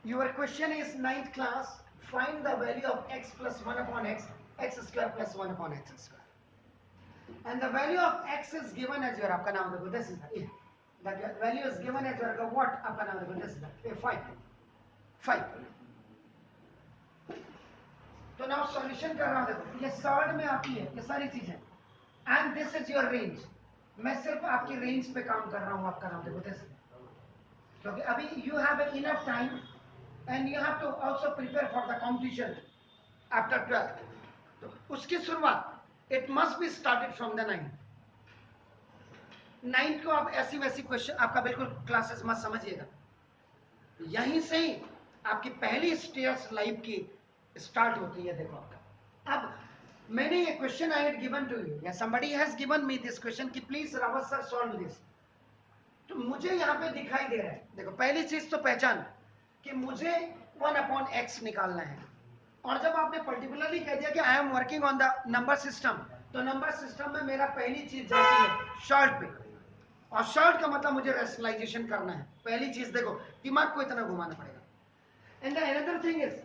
Your question is ninth class. Find the value of x plus 1 upon x, x square plus 1 upon x square. And the value of x is given as your आपका नाम देखो this is the value is given as your what आपका नाम देखो this is the 5. तो now solution कर रहा हूं देखो ये सॉल्व में आती है ये सारी चीजें and this is your range. मैं सिर्फ आपकी रेंज पे काम कर रहा हूं आपका नाम देखो this क्योंकि अभी you have enough time and you have to also prepare for the competition after 12th. तो उसकी शुरुआत it must be started from the 9th को आप ऐसी वैसी क्वेश्चन आपका बिल्कुल क्लासेस मत समझिएगा. यहीं से ही आपकी पहली स्टेयर्स लाइफ की स्टार्ट होती है. देखो आपका अब मैंने ये question I had given to you या somebody has given me this question कि please Rawat sir solve this. तो मुझे यहाँ पे दिखाई दे रहा है देखो पहली चीज तो पहचान कि मुझे 1 अपॉन x निकालना है. और जब आपने पर्टिकुलरली कह दिया कि I am working on the number system तो नंबर सिस्टम में मेरा पहली चीज जाती है शॉर्ट पे. और शॉर्ट का मतलब मुझे रैशनलाइजेशन करना है. पहली चीज देखो दिमाग को इतना घुमाना पड़ेगा. And the another thing is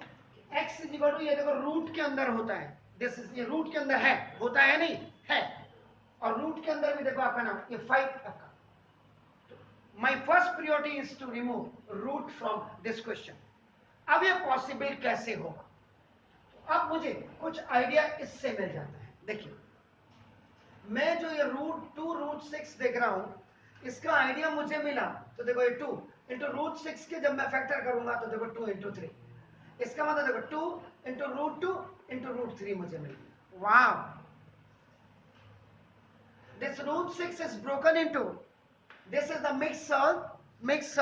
x is equal to ये देखो रूट के अंदर होता है. दिस इज ये रूट के अंदर है होता है नहीं है. और रूट के अंदर भी देखो आपका नाम ये 5 आपका. My first priority is to remove root from this question. अब ये पॉसिबल कैसे होगा. तो अब मुझे कुछ आइडिया इससे मिल जाता है. देखिए मैं जो ये √2√6 देख रहा हूं इसका आइडिया मुझे मिला. तो देखो ये 2 इंटू √6 के जब मैं फैक्टर करूंगा तो देखो 2 इंटू 3. इसका मतलब देखो 2 इंटू √2 इंटू √3 मुझे मिल गया. Wow. This √6 is broken into this is the mixed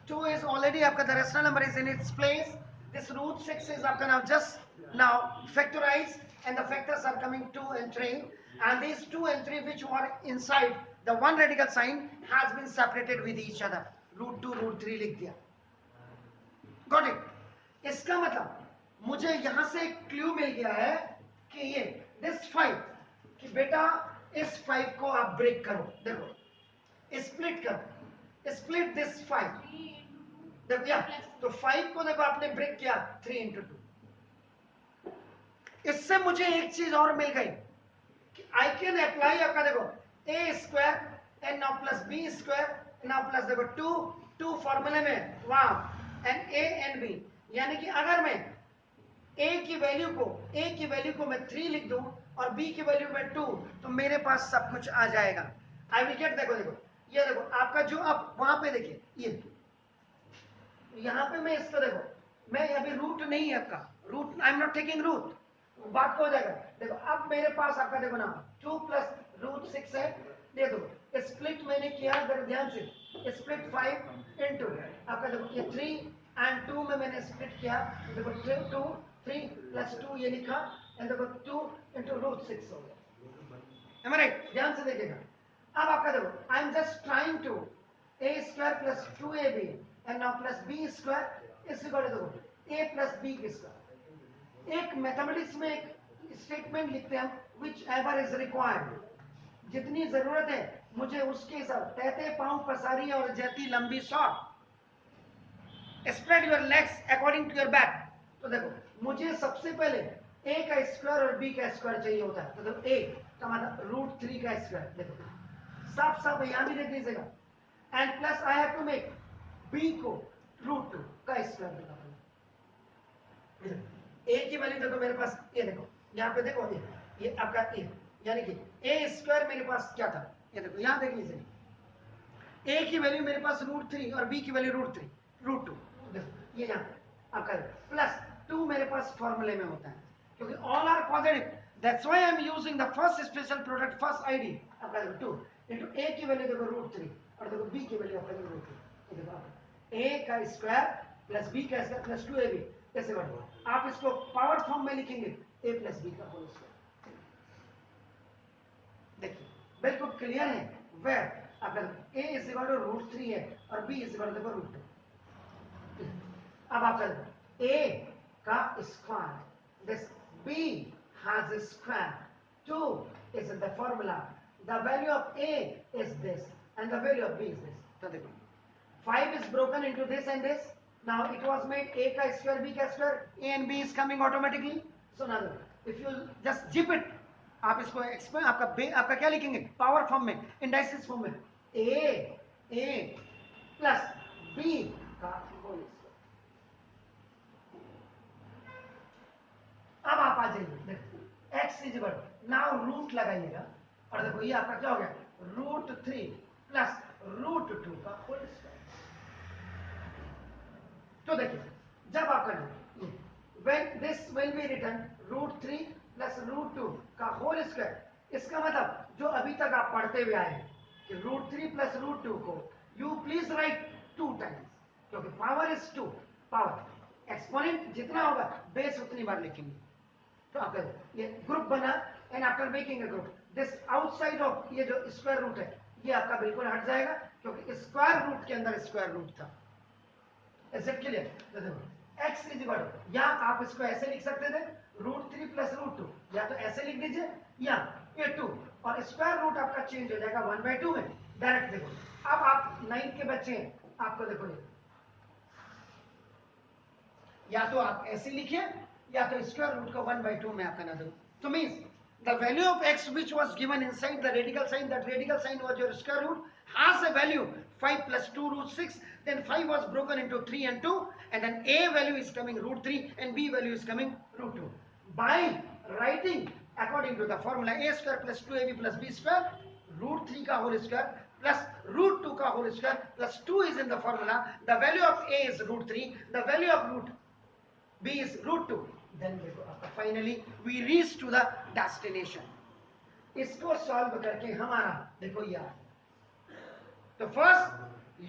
2 is already आपका the rational number is in its place. This √6 is आपका now just now factorized and the factors are coming 2 and 3 and these 2 and 3 which were inside the one radical sign has been separated with each other. √2 √3 लिख दिया. Got it? इसका मतलब मुझे यहां से एक clue मिल गया है कि ये this 5 कि बेटा इस 5 को आप ब्रेक करो. देखो स्प्लिट कर स्प्लिट दिस 5 देखो या तो 5 को देखो आपने ब्रेक किया 3 इंटू 2. इससे मुझे एक चीज और मिल गई कि आई कैन अप्लाई आपका देखो a square and now plus b square now plus देखो 2 फॉर्मूले में वाह एंड ए एंड बी. यानी कि अगर मैं ए की वैल्यू को मैं 3 लिख दूं और बी की वैल्यू में 2 तो मेरे पास सब कुछ आ जाएगा. आई विल गेट देखो ये देखो आपका जो अब वहां पे देखिए ये यहां पे मैं इसको देखो मैं अभी रूट नहीं है आपका root I am not taking root बात को हो जाएगा. देखो अब मेरे पास आपका देखो ना 2 प्लस √6 है. दे दो स्प्लिट मैंने किया अगर ध्यान से स्प्लिट 5 इंटू आपका देखो ये 3 एंड 2 में मैंने स्प्लिट किया. देखो 2 3 प्लस 2 ये लिखा एंड देखो 2 इंटू √6 हो गया. राइट ध्यान से देखिएगा. अब आपका देखो I am just trying to a square plus 2ab and now plus b square is equal to देखो a प्लस b की स्क्वायर. एक मैथमेटिक्स में एक स्टेटमेंट लिखते हैं हम विच एवर इज रिक्वायर्ड. जितनी जरूरत है मुझे उसके हिसाब तहते पांव पसारी और जैती लंबी short spread your legs according to your back. तो देखो मुझे सबसे पहले a का स्क्वायर और b का स्क्वायर चाहिए होता है. तो देखो a का मतलब √3 का स्क्वायर देखो साफ साफ यहां भी देख लीजिएगा and plus I have to make b को √2 का स्क्वायर निकालना. ए की वैल्यू देखो मेरे पास ये देखो यहां पे देखो ये आपका ए यानी कि ए स्क्वायर मेरे पास क्या था ये देखो यहां देख लीजिए ए की वैल्यू मेरे पास √3 और बी की वैल्यू √2 देखो ये यहां आपका प्लस 2 मेरे पास फॉर्मूले में होता है क्योंकि all are positive. That's why I am using the first special product first ID आपका 2 इंटू ए की वैल्यू देखो √3 और देखो बी की वैल्यू आपका √2. देखो ए का स्क्वायर प्लस बी का स्क्वायर प्लस 2ab कैसे बढ़ो आप इसको पावर फॉर्म में लिखेंगे a प्लस बी का होल स्क्वायर. देखिए बिल्कुल क्लियर है. वेयर अगर a इज इक्वल टू √3 है और b इज इक्वल टू √2. अब आप a का square this b has a square 2 is in the formula. The value of a is this and the value of b is this. तो देखो 5 is broken into this and this Now it was made a का square b का square, a and b is coming automatically. So now if you just zip it, आप इसको expand आपका क्या लिखेंगे power form में, इंडाइसिस फॉर्म में, a plus b का होल स्क्वायर. अब आप आ जाइए, देखो x is equal now root लगाइएगा और देखो ये आपका क्या हो गया √3 प्लस √2 का होल स्क्वायर. तो देखिए जब आप करेंगे when this will be written √3 plus √2 का होल स्क्वायर, इसका मतलब जो अभी तक आप पढ़ते हुए आए हैं कि √3 प्लस √2 को यू प्लीज राइट 2 टाइम्स, क्योंकि पावर इज 2, पावर एक्सपोनेंट जितना होगा बेस उतनी बार लिखेंगे. तो आप ये ग्रुप बना and after making a group this outside of ये जो स्क्वायर रूट है ये आपका बिल्कुल हट जाएगा, क्योंकि स्क्वायर रूट के अंदर स्क्वायर रूट था. Is it clear? देखो x इज इक्वल, या आप इसको ऐसे लिख सकते थे √3 प्लस √2, या तो ऐसे लिख दीजिए या ये 2 और स्क्वायर रूट आपका चेंज हो जाएगा 1/2 में डायरेक्ट. देखो अब आप 9 के बच्चे हैं, आपको देखो ये या तो आप ऐसे लिखिए या तो स्क्वायर रूट का 1/2 में आपका ना दो. तो means the value of x which was given inside the radical sign, that radical sign was your square root, has a value 5 plus 2 √6. Then 5 was broken into 3 and 2, and then a value is coming √3 and b value is coming √2. By writing according to the formula a square plus 2ab plus b square, √3 का whole square plus √2 का whole square plus 2 is in the formula. The value of a is √3, the value of b is √2. Then देखो आपका finally we reach to the destination. इसको solve करके हमारा देखो ये तो first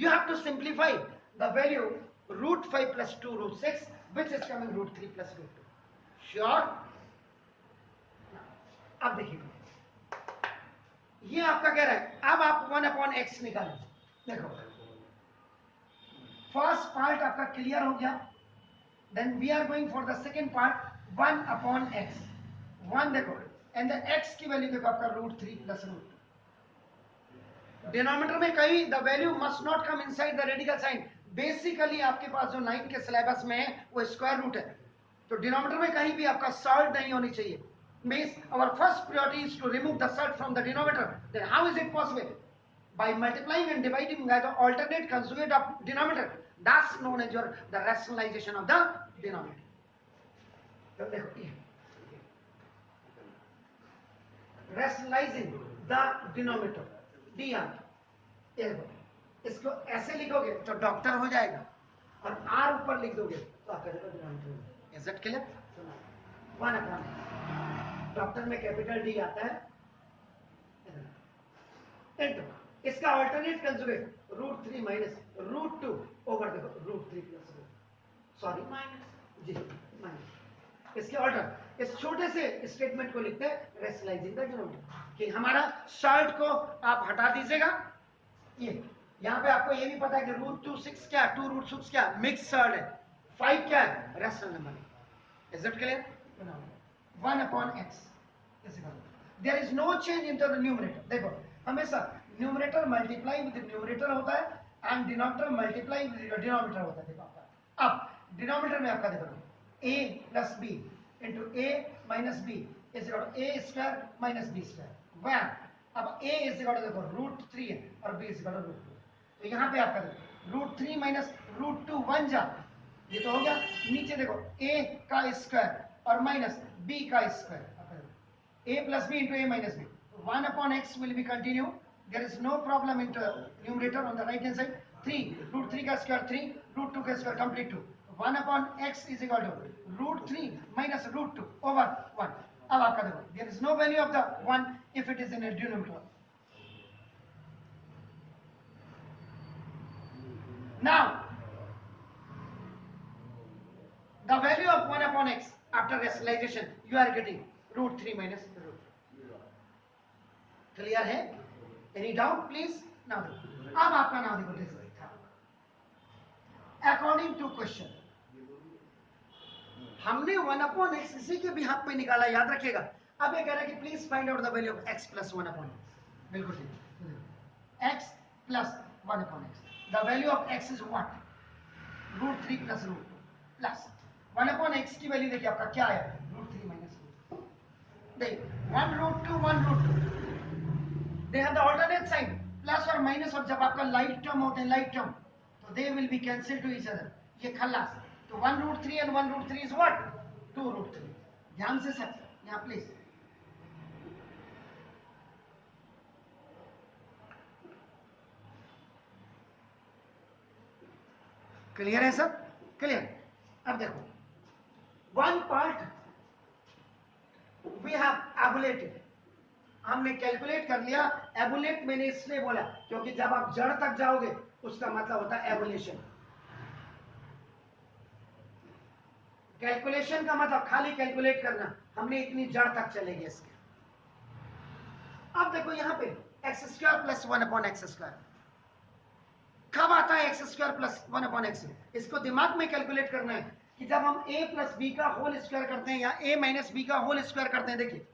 you have to simplify the value √5 plus 2 √6 which is coming √3 plus √2. Sure? अब देखिए ये आपका कह रहा है अब आप 1/x निकालें. देखो फर्स्ट पार्ट आपका क्लियर हो गया. Then we are going for the second part 1/x. 1 देखो and the x की वैल्यू देखो आपका √3 प्लस √2. डिनोमिनेटर में कहीं the value must not come inside the radical sign. Basically आपके पास जो 9 के सिलेबस में है वो स्क्वायर रूट है, तो डिनोमिनेटर में कहीं भी आपका सॉल्ट नहीं होनी चाहिए. Means our first priority is to remove the salt from the denominator. Then how is it possible? By multiplying and dividing by the alternate conjugate of denominator. That's known as your the rationalization of the denominator. तो देखो ये rationalizing the denominator dr. ये देखो इसको ऐसे लिखोगे तो doctor हो जाएगा और r ऊपर लिख दोगे तो आपका देखो denominator. Is it clear? 1/, doctor में कैपिटल डी आता है इनटू इसका अल्टरनेट कंजुगेट √3 माइनस √2 ओवर देखो √3 प्लस सॉरी माइनस जी माइनस. इसके ऑल्टर इस छोटे से स्टेटमेंट को लिखते हैं रेशनलाइजिंग द डिनोमिनेटर कि हमारा सॉल्ट को आप हटा दीजिएगा. ये यहाँ पे आपको ये भी पता है कि √26 क्या 2 √6 क्या मिक्स सॉल्ट है, 5 क्या है रेशनल नंबर है. Is it clear? 1/x there is no change in the numerator. देखो हमेशा न्यूमरेटर मल्टीप्लाई विद न्यूमरेटर होता है and denominator multiply with denominator होता है. देखो आपका अब डिनोमिनेटर में आपका देखो a plus b into a minus b is equal to a square minus b square. When अब a इज इक्वल टू देखो √3 है और b इज इक्वल टू √2. तो यहाँ पे आपका देखो √3 माइनस √2 1 जा, ये तो हो गया. नीचे देखो a का स्क्वायर और माइनस b का square. a plus b into a minus b. 1/x will be continue. There is no problem in the numerator on the right hand side. 3 √3 का स्क्वायर 3 √2 का square complete 2. 1/x is equal to √3 minus √2 over 1. अब आपका देखो there is no value of the 1 if it is in a denominator. Now the value of 1/x after rationalization you are getting √3 minus √2. Clear है? Any doubt please? Now अब आपका नाम देखो this according to question हमने 1/x इसी के भी हाथ पे निकाला, याद रखिएगा. अब ये कह रहा है कि please find out the value of x plus 1/x. बिल्कुल ठीक. x plus 1/x. The value of x is what? 3 plus root plus 1/x की वैल्यू देखिए आपका क्या आया, √3 माइनस रूट। देखिए 1 √2 1 √2 they have the alternate sign plus और minus, और जब आपका लाइट टर्म होते हैं लाइट टर्म तो they will be cancel two each other, ये खल्लास। तो 1 √3 एंड 1 √3 इज व्हाट 2 √3। ध्यान से सर यहाँ प्लीज। क्लियर है सर? क्लियर। अब देखो वन पार्ट वी हैव एबुलेटेड, हमने कैलकुलेट कर लिया। एबुलेट मैंने इसलिए बोला क्योंकि जब आप जड़ तक जाओगे उसका मतलब होता है एबुलेशन। कैलकुलेशन का मतलब खाली कैलकुलेट करना, हमने इतनी जड़ तक चलेंगे इसके। अब देखो यहां पे x² प्लस 1/x², कब आता है x² प्लस 1/x? इसको दिमाग में कैलकुलेट करना है कि जब हम a प्लस बी का होल स्क्वायर करते हैं या a माइनस बी का होल स्क्वायर करते हैं। देखिए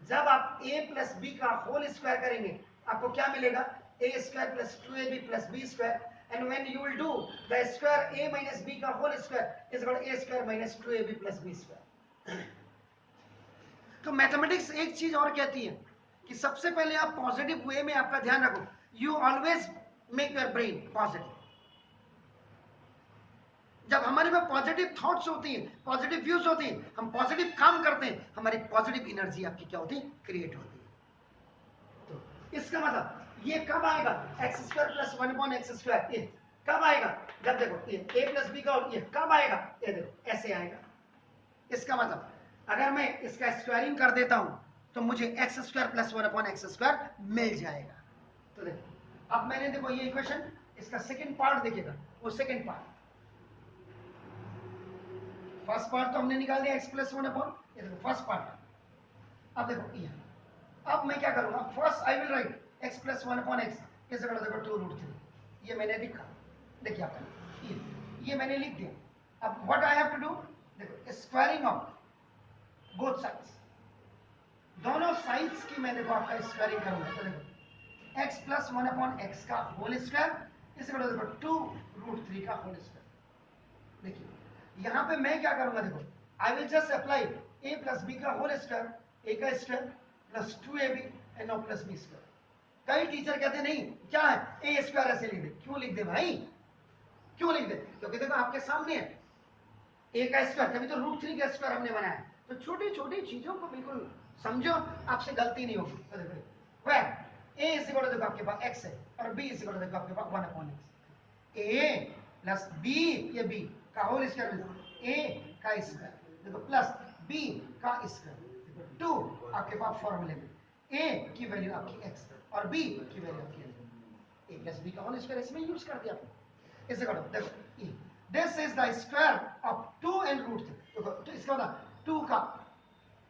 जब आप a प्लस बी का होल स्क्वायर करेंगे आपको क्या मिलेगा, a² plus 2ab plus b², and when you will do the square a minus b का whole square is equal to a² minus 2ab plus b²। तो मैथमेटिक्स एक चीज और कहती है कि सबसे पहले आप पॉजिटिव वे में आपका ध्यान रखो, you always make your brain positive. जब हमारे में पॉजिटिव थॉट्स होती हैं, पॉजिटिव व्यूज होती हैं, हम पॉजिटिव काम करते हैं, हमारी पॉजिटिव एनर्जी आपकी क्या होती है, क्रिएट होती है। तो इसका मतलब ये कब आएगा, x² प्लस 1/x², ये कब आएगा, जब देखो ये a प्लस बी का, ये कब आएगा, ये देखो ऐसे आएगा। इसका मतलब अगर मैं इसका स्क्वायरिंग कर देता हूं तो मुझे x² प्लस 1/x² मिल जाएगा। तो देखो अब मैंने देखो ये इक्वेशन, इसका सेकंड पार्ट देखिएगा, वो सेकंड पार्ट, फर्स्ट पार्ट तो हमने निकाल दिया x प्लस 1/, ये देखो फर्स्ट पार्ट। अब देखो ये, अब मैं क्या करूंगा, first I will write x plus 1/x, कैसे करो, देखो 2 √3, ये मैंने लिखा, देखिए आपका ये मैंने लिख दिया। अब what I have to do, देखो स्क्वायरिंग ऑफ बोथ साइड्स, दोनों साइड्स की मैं देखो आपका स्क्वायरिंग करूंगा। तो देखो x प्लस 1/x का होल स्क्वायर, इसे करो देखो 2 √3 का होल स्क्वायर। देखिए यहां पे मैं क्या करूंगा, देखो I will just apply a plus b का होल स्क्वायर, a का square plus 2ab and no plus b²। कई टीचर कहते नहीं क्या है, a² ऐसे लिख दे। क्यों लिख दे भाई, क्यों लिख दे, क्योंकि देखो आपके सामने है a का स्क्वायर, तभी तो √3 का स्क्वायर हमने बनाया। तो छोटी छोटी चीजों को बिल्कुल समझो, आपसे गलती नहीं होगी। तो देखो वह a इज इक्वल टू देखो आपके पास x है और b इज इक्वल टू देखो आपके पास 1/x, a प्लस b, ये b का होल स्क्वायर, a का स्क्वायर देखो प्लस b का स्क्वायर, 2 आपके पास फॉर्मूले में a की वैल्यू आपकी x और b की वैल्यू आपकी a प्लस b का होल स्क्वायर इसमें यूज कर दिया आपने। इसे करो देखो this is the square of 2 and √3। तो इसका मतलब 2 का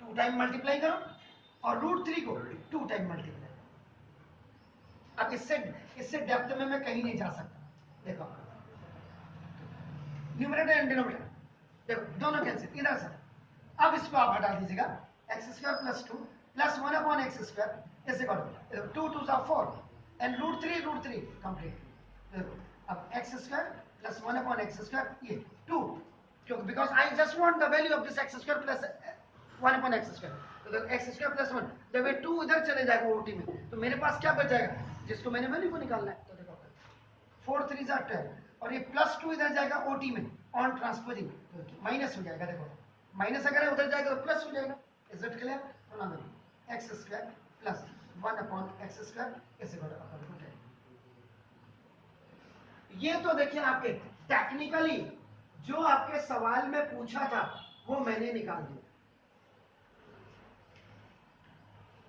2 टाइम मल्टीप्लाई करो और √3 को 2 टाइम मल्टीप्लाई करो। अब इससे डेप्थ में मैं कहीं नहीं जा सकता। देखो न्यूमरेटर एंड डिनोमिनेटर देखो दोनों कैंसिल, इधर से अब इसको आप हटा दीजिएगा, x² प्लस 2 प्लस 1/x², ऐसे करो 2 2 4 एंड √3 कंप्लीट। देखो अब x² प्लस 1/x², ये 2, क्योंकि because I just want the value of this x² plus 1/x²। तो देखो x² प्लस 1, जब ये 2 इधर चले जाएगा ओटी में तो मेरे पास क्या बच जाएगा, जिसको मैंने वैल्यू को निकालना है। तो देखो 4 3 12 और ये प्लस 2 इधर जाएगा ओटी में ऑन ट्रांसपोजिंग, तो माइनस हो जाएगा। देखो माइनस अगर उधर जाएगा तो प्लस हो जाएगा। Is it clear? तो ना देखो x² प्लस 1/x² इसे करो। ये तो देखिए आपके टेक्निकली जो आपके सवाल में पूछा था वो मैंने निकाल दिया।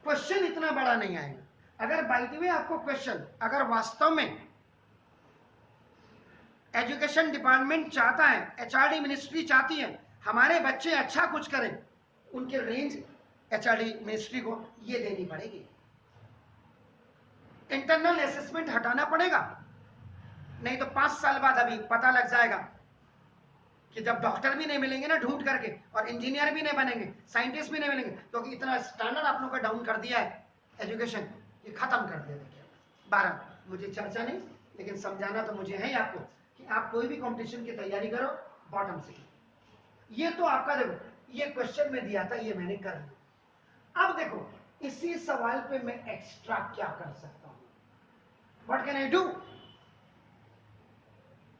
क्वेश्चन इतना बड़ा नहीं आएगा। अगर बाय द वे आपको क्वेश्चन, अगर वास्तव में एजुकेशन डिपार्टमेंट चाहता है, एचआरडी मिनिस्ट्री चाहती है हमारे बच्चे अच्छा कुछ करें, उनके रेंज एचआरडी मिनिस्ट्री को ये देनी पड़ेगी। इंटरनल असेसमेंट हटाना पड़ेगा, नहीं तो 5 साल बाद अभी पता लग जाएगा कि जब डॉक्टर भी नहीं मिलेंगे ना ढूंढ करके, और इंजीनियर भी नहीं बनेंगे, साइंटिस्ट भी नहीं मिलेंगे, क्योंकि इतना स्टैंडर्ड आप लोगों का डाउन कर दिया है एजुकेशन, ये खत्म कर दिया। देखिए 12 मुझे चर्चा नहीं, लेकिन समझाना तो मुझे है आपको कि आप कोई भी कंपटीशन की तैयारी करो बॉटम से। ये तो आपका देखो ये क्वेश्चन में दिया था, ये मैंने कर लिया। अब देखो इसी सवाल पे मैं एक्स्ट्रा क्या कर सकता हूं, व्हाट कैन आई डू,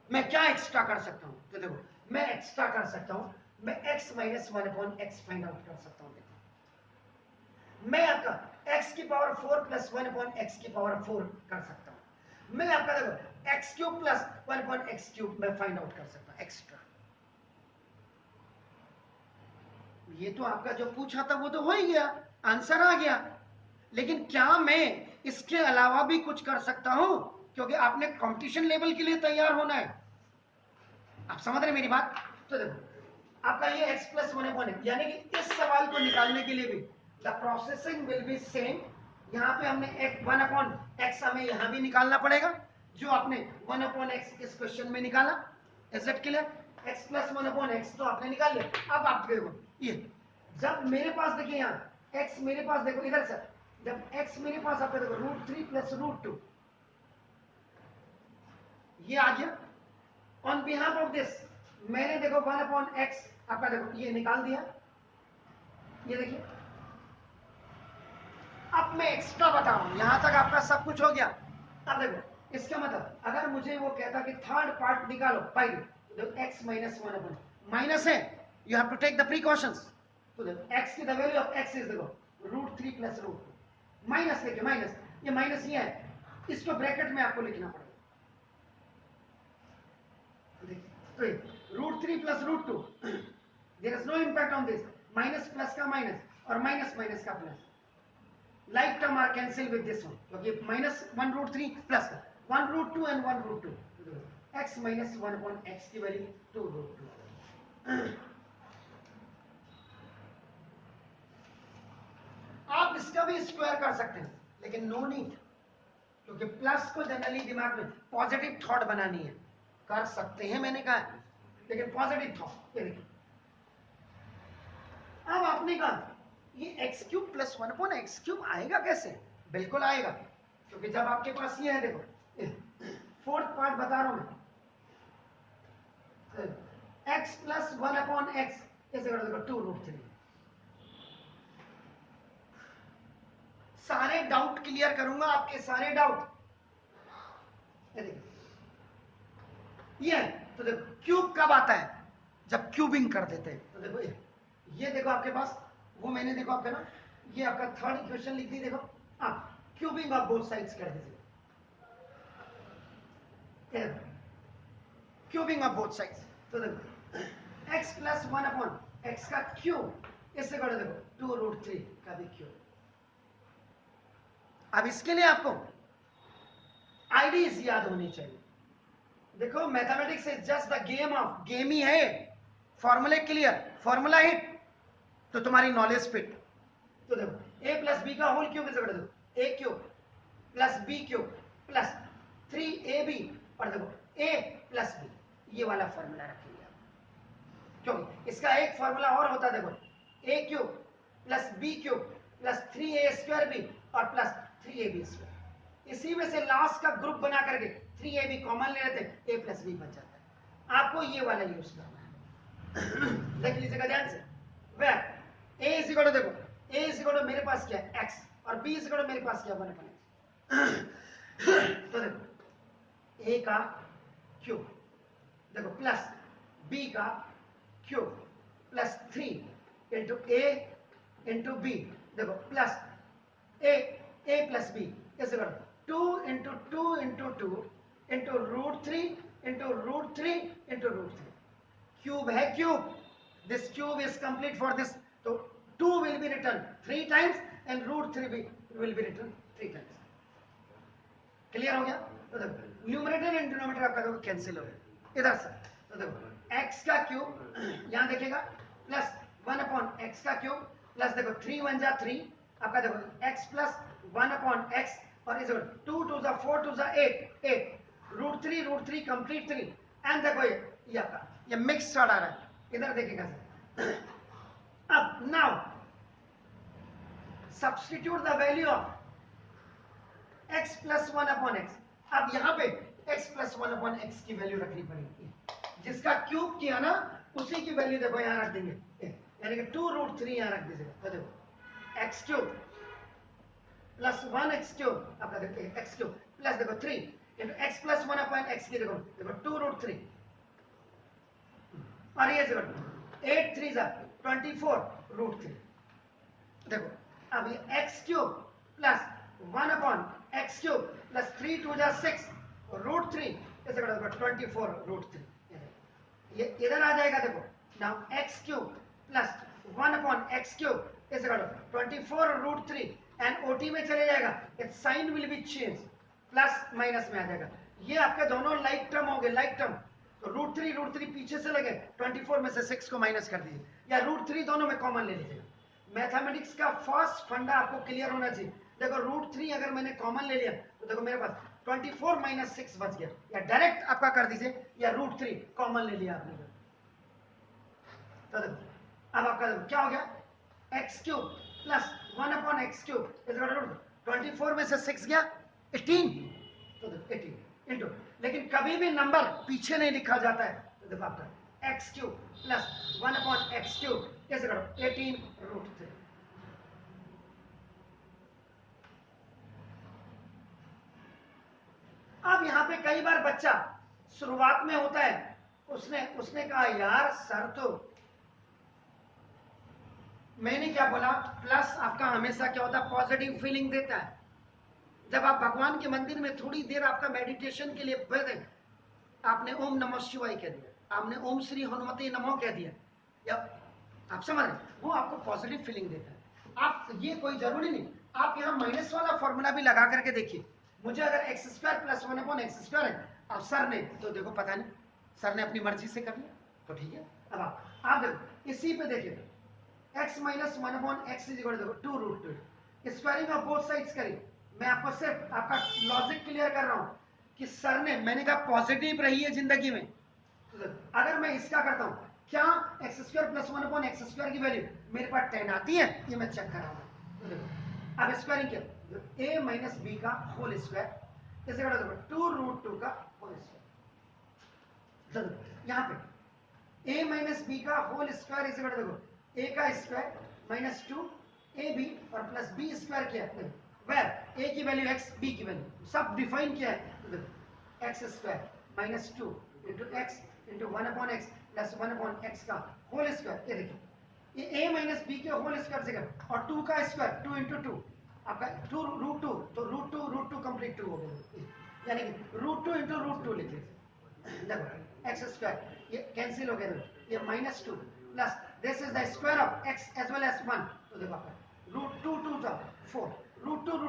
मैं क्या एक्स्ट्रा कर सकता हूं? तो देखो मैं एक्स्ट्रा कर सकता हूं, मैं x minus 1/x find out कर सकता हूं। देखो मैं आपका x की पावर 4 प्लस 1/x की पावर 4 कर सकता हूं। मैं आपका देखो x cube plus 1/x cube मैं फाइंड आउट कर सकता हूं एक्स्ट्रा। ये तो आपका जो पूछा था वो तो हो ही गया, आंसर आ गया। लेकिन क्या मैं इसके अलावा भी कुछ कर सकता हूं? क्योंकि आपने कंपटीशन लेवल के लिए तैयार होना है। आप समझ रहे मेरी बात? तो देखो आपका ये x प्लस 1/x, यानी कि इस सवाल को निकालने के लिए भी the processing will be same. यहां पे हमने 1/x हमें यहां भी निकालना पड़ेगा, जो आपने 1/x इस क्वेश्चन में निकाला। Is it clear? x plus 1/x तो आपने निकाल लिया। अब आप देखो ये जब मेरे पास देखिए यहाँ x मेरे पास देखो इधर से, जब x मेरे पास आपका देखो √3 प्लस √2 ये आ गया। ऑन बिहाफ ऑफ दिस मैंने देखो 1/x आपका देखो ये निकाल दिया। ये देखिए अब मैं एक्स्ट्रा बता रहा हूं, यहां तक आपका सब कुछ हो गया। अब देखो इसका मतलब अगर मुझे वो कहता कि थर्ड पार्ट निकालो बाई देखो x माइनस 1/, माइनस है, you have to take the precautions. तो देखो x की the value of x is देखो √3 प्लस √2 माइनस, देखिए माइनस, ये माइनस ये है, इसको ब्रैकेट में आपको लिखना पड़ेगा। तो √3 plus √2 there is no impact on this, minus plus का माइनस और माइनस माइनस का plus, like term are cancelled with this one, okay, minus 1√3 plus 1√2 and 1√2, x minus 1/x की वैल्यू 2√2। आप इसका भी स्क्वायर कर सकते हैं, लेकिन नो नीड, क्योंकि प्लस को जनरली दिमाग में पॉजिटिव थॉट बनानी है। कर सकते हैं मैंने कहा, लेकिन पॉजिटिव थॉट। ये देखिए अब आपने कहा ये x cube plus 1/x cube आएगा कैसे? बिल्कुल आएगा, क्योंकि जब आपके पास ये है देखो फोर्थ पार्ट बता रहा हूं मैं, x प्लस 1/x ऐसे कर देखो 2√3। सारे डाउट क्लियर करूंगा, आपके सारे डाउट। ये देखो ये है, तो देखो क्यूब कब आता है? जब क्यूबिंग कर देते हैं। तो देखो ये देखो आपके पास वो मैंने देखो आपका ना ये आपका थर्ड इक्वेशन लिख दी, देखो आप क्यूबिंग ऑफ बोथ साइड्स कर दीजिए, क्यूबिंग ऑफ बोथ साइड्स। तो देखो x प्लस 1/x का क्यूब इससे कर देखो 2√3 का भी क्यूब। अब इसके लिए आपको आईडीज याद होनी चाहिए। देखो mathematics is just the game of, game ही है, फॉर्मूले क्लियर, फॉर्मूला हिट तो तुम्हारी नॉलेज फिट। तो देखो a प्लस बी का होल क्यूब इसे कर दो a cube plus b cube plus 3ab, और देखो a प्लस बी, ये वाला फॉर्मूला रखेंगे आप, क्योंकि इसका एक फॉर्मूला और होता है, देखो a cube plus b cube plus 3a² b और प्लस 3ab²। इसी में से लास्ट का ग्रुप बना करके 3ab कॉमन ले लेते हैं, a प्लस बी बच जाता है। आपको ये वाला यूज करना है। देख लीजिएगा ध्यान से, where a is equal to देखो a इज इक्वल टू मेरे पास क्या है x और b इज इक्वल टू मेरे पास क्या 1/x। तो देखो a का क्यूब देखो प्लस b का cube plus 3 into a into b, देखो plus a plus b is equal 2 into 2 into 2 into √3 into √3 into √3। Cube है cube, this cube is complete for this, so 2 will be written 3 times and √3 will be written 3 times। Clear हो गया? तो देखो numerator and denominator आपका देखो cancel हो गया इधर से। तो देखो x का क्यूब यहां देखेगा प्लस 1/x का क्यूब प्लस देखो 3 1 जा 3 आपका देखो x प्लस 1/x और इज 2 2 जा 4 2 जा 8 √3 कंप्लीट 3 एंड देखो ये आपका ये मिक्स आ रहा है, इधर देखिएगा सर। अब now substitute the value of x plus 1/x। अब यहां पे x प्लस 1 अपॉन एक्स की वैल्यू रखनी पड़ेगी। जिसका क्यूब किया ना उसी की वैल्यू देखो यहाँ रख देंगे, यानी कि 2√3 यहाँ रख दीजिएगा। तो देखो x cube plus 1 x cube, आपका देखो एक्स क्यूब प्लस देखो 3 into x plus 1 upon x की देखो देखो 2√3, और ये देखो 8 3 24√3। देखो अब ये x cube plus 1 upon x cube plus 3 2 6√3, ऐसे करो 24√3। ये इधर आ जाएगा, देखो now x cube plus 1 upon x cube, ऐसे करो 24√3 एंड ओटी में चले जाएगा, its sign will be change, plus minus में आ जाएगा। ये आपके दोनों लाइक टर्म हो गए, लाइक टर्म। तो √3 पीछे से लगे, 24 में से 6 को माइनस कर दीजिए, या √3 दोनों में कॉमन ले लीजिएगा। मैथमेटिक्स का फर्स्ट फंडा आपको क्लियर होना चाहिए। देखो √3 अगर मैंने कॉमन ले लिया तो देखो मेरे पास 24 माइनस 6 बच गया, या डायरेक्ट आपका कर दीजिए, या √3 कॉमन ले लिया आपने। तो देखो अब आपका देखो क्या हो गया, x cube plus 1 upon x cube, 24 में से 6 गया 18, तो देखो 18 इंटू, लेकिन कभी भी नंबर पीछे नहीं लिखा जाता है। तो देखो आपका x cube plus 1 upon x cube, कैसे करो 18√3। अब यहां पे कई बार बच्चा शुरुआत में होता है, उसने कहा यार सर, तो मैंने क्या बोला, प्लस आपका हमेशा क्या होता है, पॉजिटिव फीलिंग देता है। जब आप भगवान के मंदिर में थोड़ी देर आपका मेडिटेशन के लिए बैठे, आपने ओम नमः शिवाय कह दिया, आपने ओम श्री हनुमते नमो कह दिया, या आप समझ रहे, वो आपको पॉजिटिव फीलिंग देता है। आप ये कोई जरूरी नहीं, आप यहाँ माइनस वाला फॉर्मूला भी लगा करके देखिए। मुझे अगर x square plus 1 upon x square है, अब सर ने तो देखो पता नहीं, सर ने अपनी मर्जी से कर लिया तो ठीक है। अब आप देखो इसी पे देखिए, x minus 1 upon x is equal to देखो 2√2, स्क्वायरिंग ऑफ बोथ साइड्स करिए। मैं आपको सिर्फ आपका लॉजिक क्लियर कर रहा हूं कि सर ने, मैंने कहा पॉजिटिव रही है जिंदगी में, तो अगर मैं इसका करता हूं, क्या x square plus 1 upon x square की वैल्यू मेरे पास 10 आती है, ये मैं चेक कर रहा हूं। तो देखो अब स्क्वायरिंग किया, a माइनस बी का होल स्क्वायर, इसे देखो 2√2 का होल स्क्वायर। यहां पे a माइनस बी का होल स्क्वायर, इसे देखो a का स्क्वायर माइनस 2 ए बी और प्लस बी स्क्वायर किया है, वेर a की वैल्यू x, b की वैल्यू सब डिफाइन किया है। तो देखो x square minus 2 into x into 1 upon x plus 1 upon x का होल स्क्वायर, ये देखिए ये a माइनस बी के होल स्क्वायर से कर, और 2 का स्क्वायर 2 इंटू 2 आपका 2√2, तो √2 कंप्लीट 2 हो गया, यानी कि √2 इंटू √2 लिखिए। देखो एक्स स्क्वायर ये कैंसिल हो गया, देखो ये minus 2 plus this is the square of x as well as 1, तो देखो आपका √2 2 4, √2